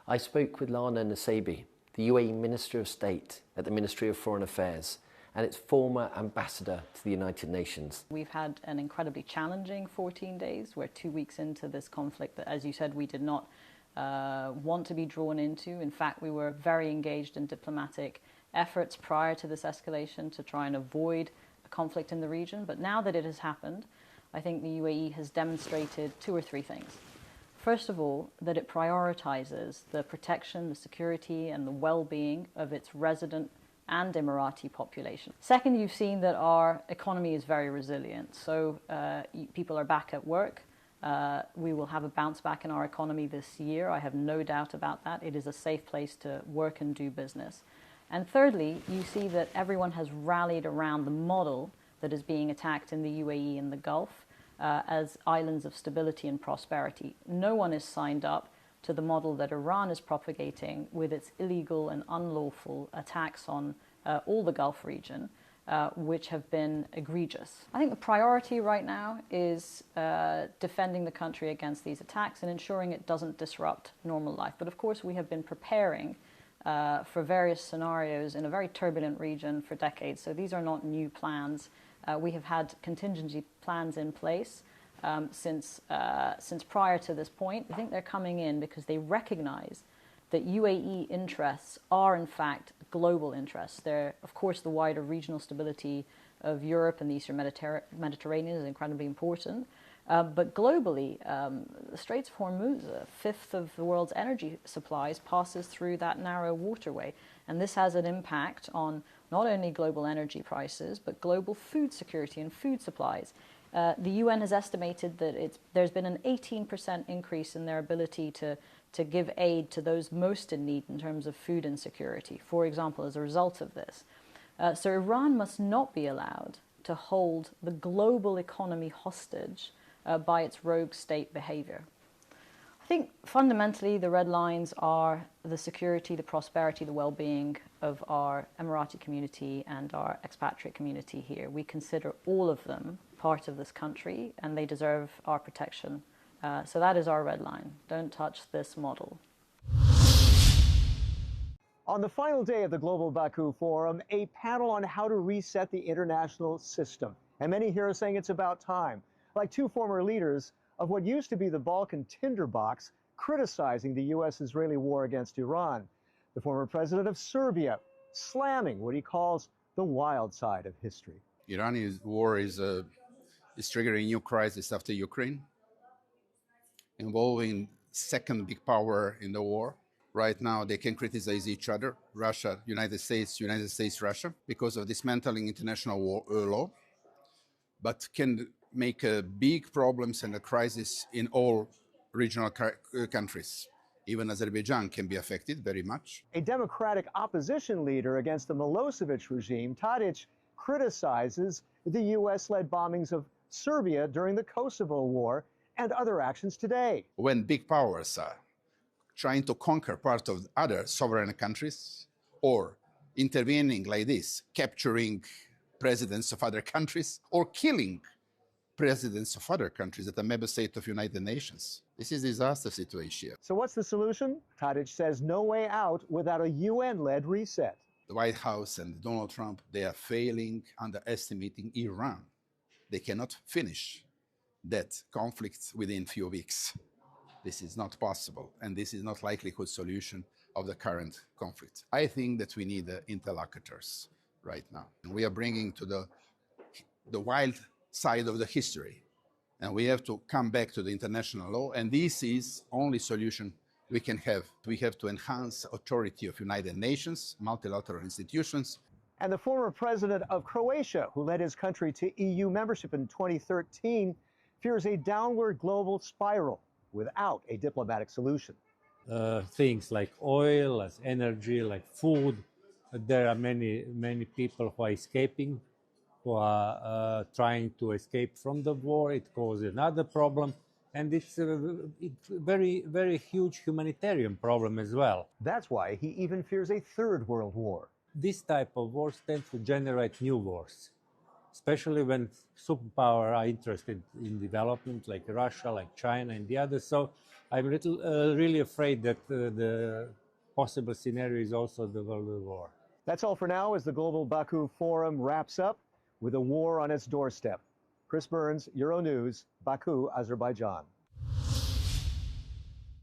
I spoke with Lana Nasebi, the UAE Minister of State at the Ministry of Foreign Affairs, and its former ambassador to the United Nations. We've had an incredibly challenging 14 days. We're 2 weeks into this conflict that, as you said, we did not want to be drawn into. In fact, we were very engaged in diplomatic efforts prior to this escalation to try and avoid a conflict in the region. But now that it has happened, I think the UAE has demonstrated 2 or 3 things. First of all, that it prioritizes the protection, the security, and the well-being of its resident and Emirati population. Second, you've seen that our economy is very resilient. So people are back at work. We will have a bounce back in our economy this year. I have no doubt about that. It is a safe place to work and do business. And thirdly, you see that everyone has rallied around the model that is being attacked in the UAE and the Gulf as islands of stability and prosperity. No one is signed up to the model that Iran is propagating with its illegal and unlawful attacks on all the Gulf region, which have been egregious. I think the priority right now is defending the country against these attacks and ensuring it doesn't disrupt normal life. But of course, we have been preparing for various scenarios in a very turbulent region for decades. So these are not new plans. We have had contingency plans in place since prior to this point. I think they're coming in because they recognize that UAE interests are in fact global interests. They're, of course, the wider regional stability of Europe and the Eastern Mediterranean is incredibly important. But globally, the Straits of Hormuz, a fifth of the world's energy supplies, passes through that narrow waterway. And this has an impact on not only global energy prices, but global food security and food supplies. The UN has estimated that there's been an 18% increase in their ability to give aid to those most in need in terms of food insecurity, for example, as a result of this. So Iran must not be allowed to hold the global economy hostage by its rogue state behavior. I think fundamentally the red lines are the security, the prosperity, the well-being of our Emirati community and our expatriate community here. We consider all of them part of this country and they deserve our protection. So that is our red line. Don't touch this model. On the final day of the Global Baku Forum, a panel on how to reset the international system. And many here are saying it's about time, like 2 former leaders of what used to be the Balkan tinderbox criticizing the U.S.-Israeli war against Iran. The former president of Serbia slamming what he calls the wild side of history. Iranian war is triggering a new crisis after Ukraine, involving second big power in the war. Right now, they can criticize each other, Russia, United States, Russia, because of dismantling international law, but can make big problems and a crisis in all regional countries. Even Azerbaijan can be affected very much. A democratic opposition leader against the Milosevic regime, Tadic, criticizes the U.S.-led bombings of Serbia during the Kosovo War and other actions today. When big powers are trying to conquer part of other sovereign countries or intervening like this, capturing presidents of other countries or killing presidents of other countries that are member states of United Nations. This is a disaster situation. So what's the solution? Tadic says no way out without a UN-led reset. The White House and Donald Trump, they are failing, underestimating Iran. They cannot finish that conflict within few weeks. This is not possible, and this is not likelihood solution of the current conflict. I think that we need interlocutors right now. We are bringing to the wild side of the history, and we have to come back to the international law, and this is only solution we can have. We have to enhance authority of United Nations, multilateral institutions. And the former president of Croatia, who led his country to EU membership in 2013, fears a downward global spiral without a diplomatic solution. Things like oil, as energy, like food. There are many people who are escaping, who are trying to escape from the war. It causes another problem. And it's a very, very huge humanitarian problem as well. That's why he even fears a third world war. This type of wars tend to generate new wars, especially when superpowers are interested in development, like Russia, like China, and the others. So I'm really afraid that the possible scenario is also the World War. That's all for now as the Global Baku Forum wraps up with a war on its doorstep. Chris Burns, Euronews, Baku, Azerbaijan.